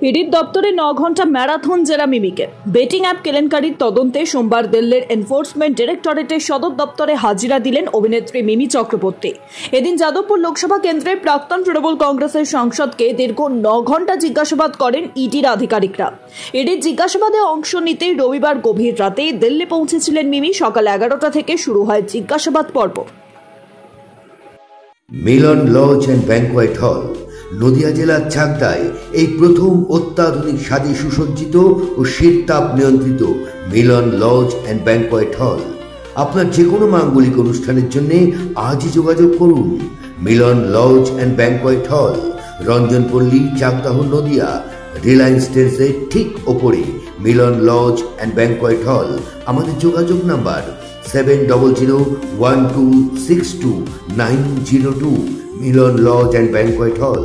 ইডির দপ্তরে 9 ঘন্টা ম্যারাথন জেরা মিমিকে। বেটিং অ্যাপ কেলেঙ্কারির তদন্তে সোমবার দিল্লির এনফোর্সমেন্ট ডিরেক্টরেটের সদর দপ্তরে হাজিরা দিলেন অভিনেত্রী মিমি চক্রবর্তী। এদিন যাদবপুর লোকসভা কেন্দ্রের প্রাক্তন তৃণমূল কংগ্রেসের সাংসদকে দীর্ঘ 9 ঘন্টা জিজ্ঞাসাবাদ করেন ইডির আধিকারিকরা। ইডির জিজ্ঞাসাবাদে অংশ নিতে রবিবার গভীর রাতে দিল্লি পৌঁছেছিলেন মিমি। সকাল 11টা থেকে শুরু হয় জিজ্ঞাসাবাদ পর্ব। মিলন লজ অ্যান্ড ব্যাংকোয়েট হল, নদিয়া জেলার চাকদায় এই প্রথম অত্যাধুনিক স্বাদে সুসজ্জিত ও শীততাপ নিয়ন্ত্রিত মিলন লজ অ্যান্ড ব্যাংকোয়েট হল। আপনার যে কোনো মাঙ্গলিক অনুষ্ঠানের জন্য আজই যোগাযোগ করুন। মিলন লজ অ্যান্ড ব্যাংকোয়েট হল, রঞ্জনপল্লী, চাকদাহ, নদিয়া। রিলায়েন্স ট্রেন্ডসের ঠিক ওপরে মিলন লজ অ্যান্ড ব্যাংকোয়েট হল। আমাদের যোগাযোগ number 7001262902। Milan lodge and banquet হল।